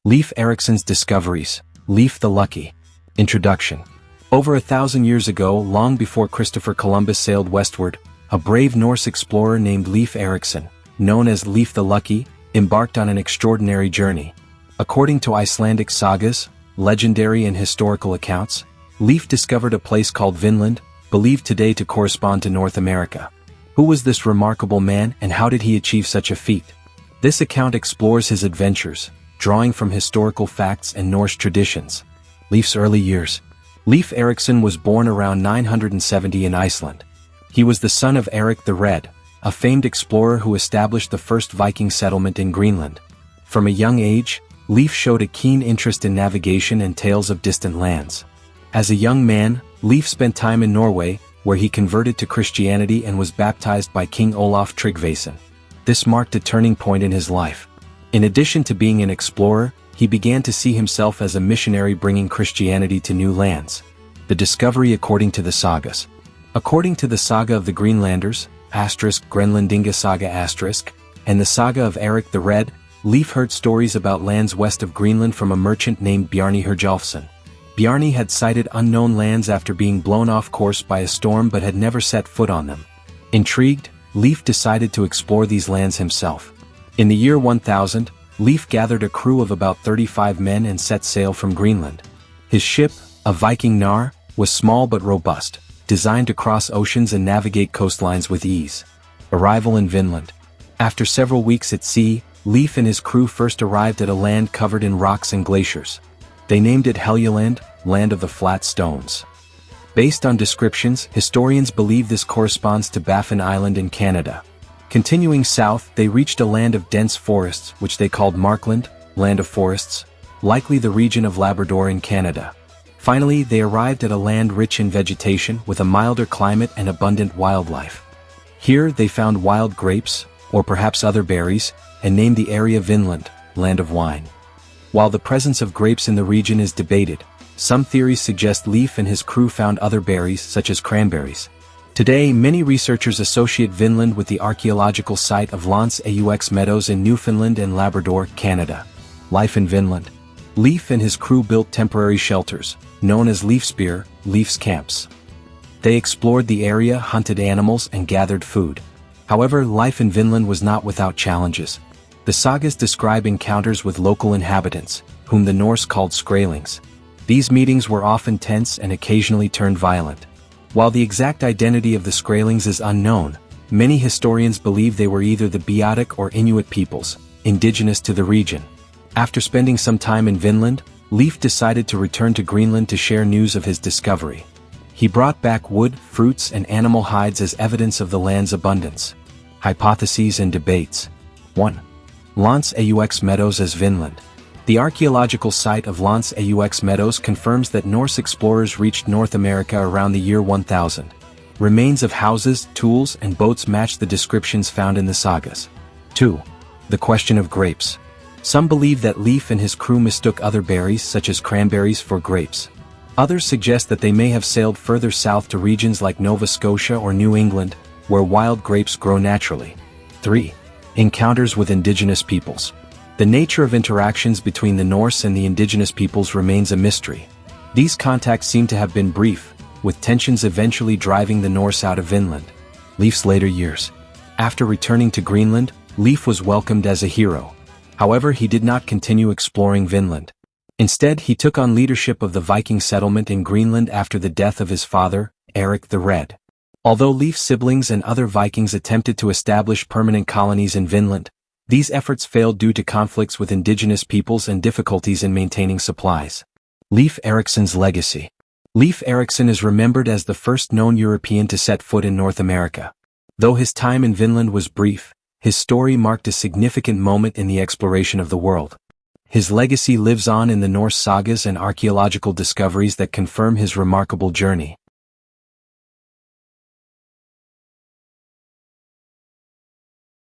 Leif Erikson's discoveries. Leif the Lucky. Introduction. Over 1,000 years ago, long before Christopher Columbus sailed westward, a brave Norse explorer named Leif Erikson, known as Leif the Lucky, embarked on an extraordinary journey. According to Icelandic sagas, legendary and historical accounts, Leif discovered a place called Vinland, believed today to correspond to North America. Who was this remarkable man and how did he achieve such a feat? This account explores his adventures, drawing from historical facts and Norse traditions. Leif's early years. Leif Erikson was born around 970 in Iceland. He was the son of Erik the Red, a famed explorer who established the first Viking settlement in Greenland. From a young age, Leif showed a keen interest in navigation and tales of distant lands. As a young man, Leif spent time in Norway, where he converted to Christianity and was baptized by King Olaf Tryggvason. This marked a turning point in his life. In addition to being an explorer, he began to see himself as a missionary bringing Christianity to new lands. The discovery according to the Sagas. According to the Saga of the Greenlanders, Greenlanders Saga and the Saga of Erik the Red, Leif heard stories about lands west of Greenland from a merchant named Bjarni Herjolfsson. Bjarni had sighted unknown lands after being blown off course by a storm but had never set foot on them. Intrigued, Leif decided to explore these lands himself. In the year 1000, Leif gathered a crew of about 35 men and set sail from Greenland. His ship, a Viking Nar, was small but robust, designed to cross oceans and navigate coastlines with ease. Arrival in Vinland. After several weeks at sea, Leif and his crew first arrived at a land covered in rocks and glaciers. They named it Helgeland, land of the flat stones. Based on descriptions, historians believe this corresponds to Baffin Island in Canada. Continuing south, they reached a land of dense forests, which they called Markland, land of forests, likely the region of Labrador in Canada. Finally, they arrived at a land rich in vegetation with a milder climate and abundant wildlife. Here, they found wild grapes, or perhaps other berries, and named the area Vinland, land of wine. While the presence of grapes in the region is debated, some theories suggest Leif and his crew found other berries such as cranberries. Today, many researchers associate Vinland with the archaeological site of Lance Aux Meadows in Newfoundland and Labrador, Canada. Life in Vinland. Leif and his crew built temporary shelters, known as Leifsbyr, Leif's camps. They explored the area, hunted animals, and gathered food. However, life in Vinland was not without challenges. The sagas describe encounters with local inhabitants, whom the Norse called skrælings. These meetings were often tense and occasionally turned violent. While the exact identity of the skrælings is unknown, many historians believe they were either the Beotic or Inuit peoples, indigenous to the region. After spending some time in Vinland, Leif decided to return to Greenland to share news of his discovery. He brought back wood, fruits, and animal hides as evidence of the land's abundance. Hypotheses and debates. 1. Lance Aux Meadows as Vinland. The archaeological site of Lance Aux Meadows confirms that Norse explorers reached North America around the year 1000. Remains of houses, tools, and boats match the descriptions found in the sagas. 2. The question of grapes. Some believe that Leif and his crew mistook other berries such as cranberries for grapes. Others suggest that they may have sailed further south to regions like Nova Scotia or New England, where wild grapes grow naturally. 3. Encounters with indigenous peoples. The nature of interactions between the Norse and the indigenous peoples remains a mystery. These contacts seem to have been brief, with tensions eventually driving the Norse out of Vinland. Leif's later years. After returning to Greenland, Leif was welcomed as a hero. However, he did not continue exploring Vinland. Instead, he took on leadership of the Viking settlement in Greenland after the death of his father, Erik the Red. Although Leif's siblings and other Vikings attempted to establish permanent colonies in Vinland, these efforts failed due to conflicts with indigenous peoples and difficulties in maintaining supplies. Leif Erikson's legacy. Leif Erikson is remembered as the first known European to set foot in North America. Though his time in Vinland was brief, his story marked a significant moment in the exploration of the world. His legacy lives on in the Norse sagas and archaeological discoveries that confirm his remarkable journey.